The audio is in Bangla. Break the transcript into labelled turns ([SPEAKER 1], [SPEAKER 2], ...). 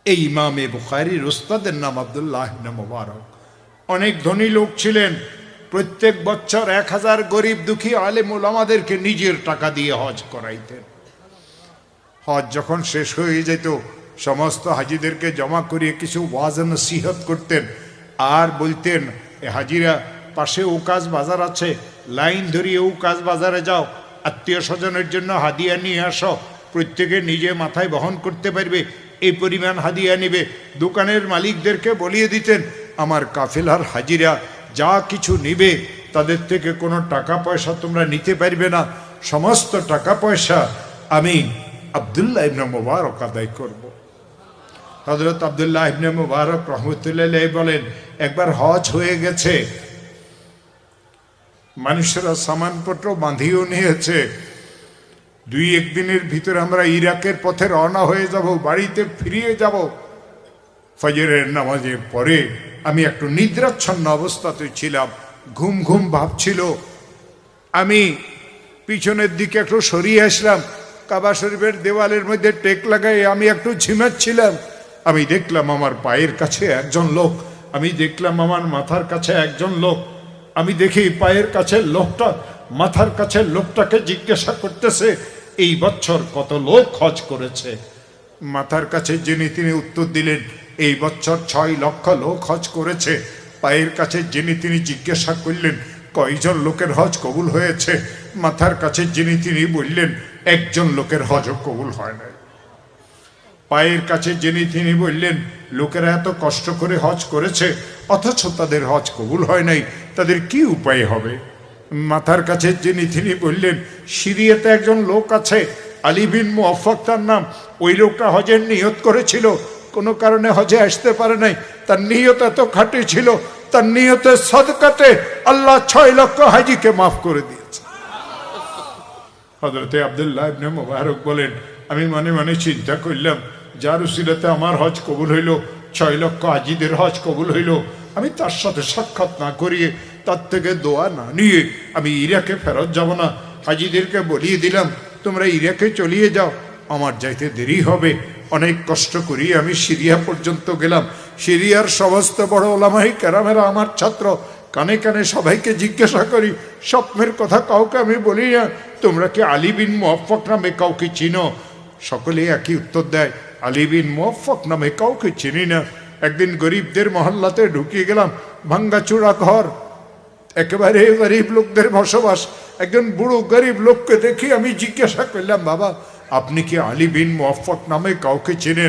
[SPEAKER 1] এই ইমামে বুখারীর উস্তাদের নাম আব্দুল্লাহ ইবনে মুবারক। অনেক ধনী লোক ছিলেন, প্রত্যেক বছর 1000 গরিব দুঃখী আলেম ওলামাদেরকে নিজের টাকা দিয়ে হজ করাইতেন। হজ যখন শেষ হয়ে যেত সমস্ত হাজিদেরকে জমা করিয়ে কিছু ওয়াজ নসিহত করতেন আর বলতেন, এ হাজিরা পাশে উকাজ বাজার আছে, লাইন ধরিয়ে উকাজ বাজারে যাও, আত্মীয় স্বজনের জন্য হাদিয়া নিয়ে আসো, প্রত্যেকে নিজে মাথায় বহন করতে পারবে এই পরিমাণ হাদিয়া নেবে। দোকানের মালিকদেরকে বলিয়ে দিতেন, আমার কাফেলার হাজিরা যা কিছু নিবে তাদের থেকে কোনো টাকা পয়সা তোমরা নিতে পারবে না, সমস্ত টাকা পয়সা আমি আব্দুল্লাহ ইবনে মুবারক আদায় করব। হযরত আব্দুল্লাহ ইবনে মুবারক রহমতুল্লাহ আলাইহি বলেন, একবার হজ হয়ে গেছে, মানুষেরা সামানপত্র বাঁধিয়েও নিয়েছে, 2-1 দিনের ভিতরে আমরা ইরাকের পথে রওনা হয়ে যাব, বাড়িতে ফিরিয়ে যাব। ফজরের নামাজের পরে আমি একটু নিদ্রাচ্ছন্ন অবস্থাতে ছিলাম, ঘুম ঘুম ভাবছিল। আমি পিছনের দিকে একটু সরিয়ে আসলাম, কাবা শরীফের দেওয়ালের মধ্যে টেক লাগাই আমি একটু ঝিমাচ্ছিলাম। আমি দেখলাম আমার পায়ের কাছে একজন লোক, আমি দেখলাম আমার মাথার কাছে একজন লোক। আমি দেখি পায়ের কাছে লোকটা মাথার কাছে লোকটাকে জিজ্ঞাসা করতেছে, এই বছর কত লোক হজ করেছে? মাথার কাছে যিনি তিনি উত্তর দিলেন, এই বছর 6 লক্ষ লোক হজ করেছে। পায়ের কাছে যিনি তিনি জিজ্ঞাসা করলেন, কয়জন লোকের হজ কবুল হয়েছে? মাথার কাছে যিনি তিনি বললেন, একজন লোকের হজও কবুল হয় নাই। পায়ের কাছে যিনি তিনি বললেন, লোকেরা এত কষ্ট করে হজ করেছে অথচ তাদের হজ কবুল হয় নাই, তাদের কি উপায় হবে? মাথার কাছে যিনি তিনি বললেন, সিরিয়াতে একজন লোক আছে, আলী বিন মুআফফাক তার নাম, ওই লোকটা হজের নিয়ত করেছিল, কোনো কারণে হজে আসতে পারে নাই, তার নিয়ত এত খাঁটি ছিল, তার নিয়তের সদকাতে আল্লাহ 6 লক্ষ হাজিকে মাফ করে দিয়েছে। হযরতে আব্দুল্লাহ ইবনে মুবারক বলেন, আমি মনে মনে চিন্তা করলাম, যার উসিলাতে আমার হজ কবুল হইল, 6 লক্ষ হাজিদের হজ কবুল হইল, আমি তার সাথে সাক্ষাৎ না করিয়ে, তার থেকে দোয়া না নিয়ে আমি ইরাকে ফেরত যাব না। হাজিদেরকে বলিয়ে দিলাম, তোমরা ইরাকে চলিয়ে যাও, আমার যাইতে দেরি হবে। অনেক কষ্ট করিয়ে আমি সিরিয়া পর্যন্ত গেলাম। সিরিয়ার সমস্ত বড় ওলামায়ে কেরামেরা আমার ছাত্র, কানে কানে সবাইকে জিজ্ঞাসা করি, স্বপ্নের কথা কাউকে আমি বলি না, তোমরা কি আলী বিন মুআফফাক নামে কাউকে চিনো? সকলে একই উত্তর দেয়, আলী বিন মুআফফাক নামে কাউকে চিনি না। একদিন গরিবদের মহল্লাতে ঢুকিয়ে গেলাম, ভাঙ্গাচুরা ঘর, একেবারে গরিব লোকদের বসবাস। একজন বুড়ো গরিব লোককে দেখি আমি জিজ্ঞাসা করলাম, বাবা আপনি কি আলী বিন মুআফফাক নামে কাউকে চেনেন?